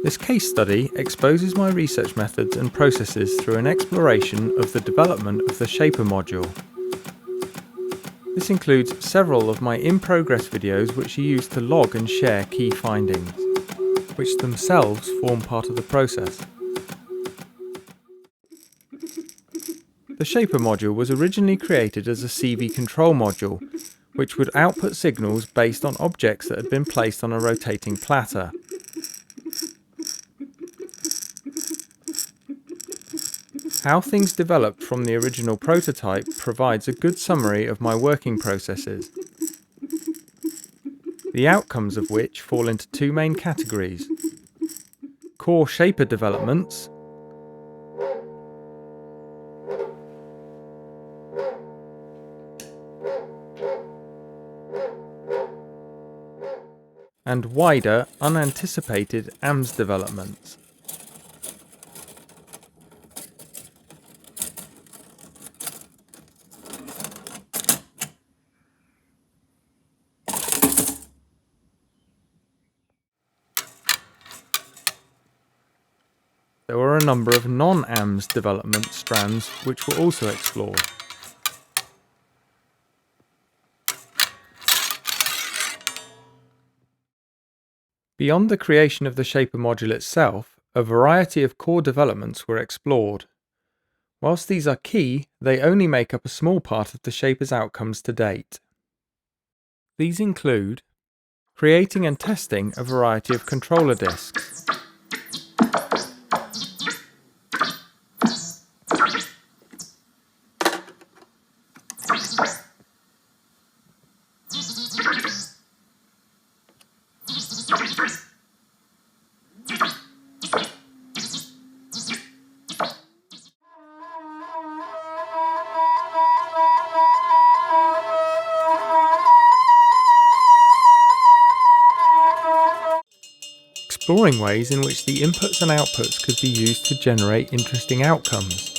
This case study exposes my research methods and processes through an exploration of the development of the Shaper module. This includes several of my in-progress videos which are used to log and share key findings, which themselves form part of the process. The Shaper module was originally created as a CV control module, which would output signals based on objects that had been placed on a rotating platter. How things developed from the original prototype provides a good summary of my working processes, the outcomes of which fall into two main categories: core Shaper developments and wider, unanticipated AMS developments. There were a number of non-AMS development strands which were also explored. Beyond the creation of the Shaper module itself, a variety of core developments were explored. Whilst these are key, they only make up a small part of the Shaper's outcomes to date. These include creating and testing a variety of controller disks, exploring ways in which the inputs and outputs could be used to generate interesting outcomes.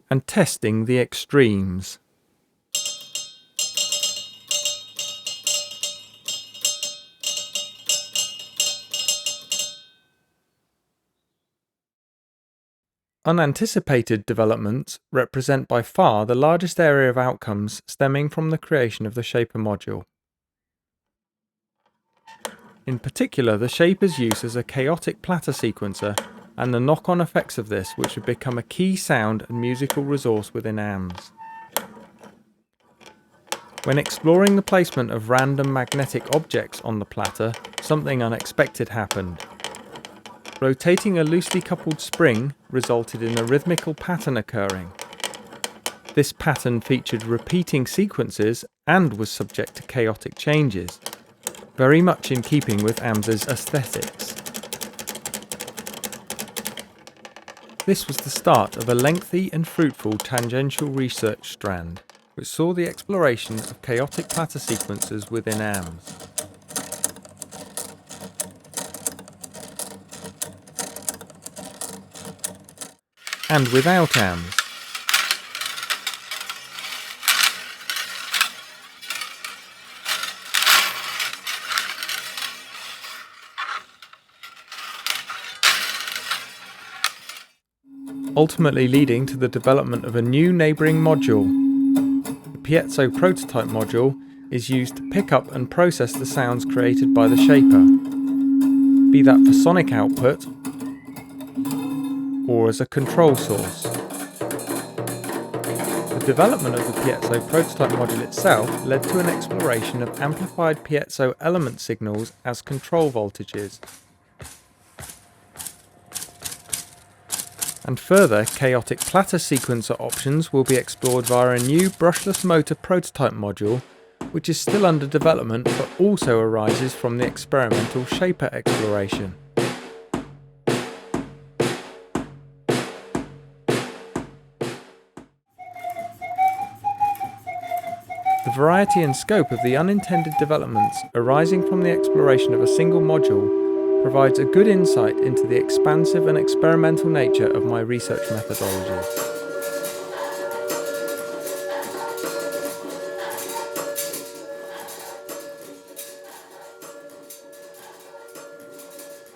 And testing the extremes. Unanticipated developments represent by far the largest area of outcomes stemming from the creation of the Shaper module. In particular, the Shaper's use as a chaotic platter sequencer and the knock-on effects of this, which have become a key sound and musical resource within AMS. When exploring the placement of random magnetic objects on the platter, something unexpected happened. Rotating a loosely coupled spring resulted in a rhythmical pattern occurring. This pattern featured repeating sequences and was subject to chaotic changes, very much in keeping with AMS's aesthetics. This was the start of a lengthy and fruitful tangential research strand, which saw the exploration of chaotic platter sequences within AMS. And without AMS. Ultimately leading to the development of a new neighbouring module. The piezo prototype module is used to pick up and process the sounds created by the Shaper, be that for sonic output or as a control source. The development of the piezo prototype module itself led to an exploration of amplified piezo element signals as control voltages. And further, chaotic platter sequencer options will be explored via a new brushless motor prototype module, which is still under development but also arises from the experimental Shaper exploration. The variety and scope of the unintended developments arising from the exploration of a single module provides a good insight into the expansive and experimental nature of my research methodology.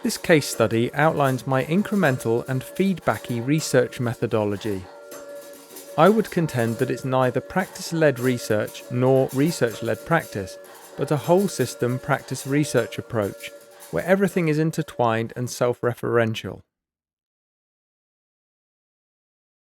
This case study outlines my incremental and feedbacky research methodology. I would contend that it's neither practice-led research nor research-led practice, but a whole system practice-research approach, where everything is intertwined and self-referential.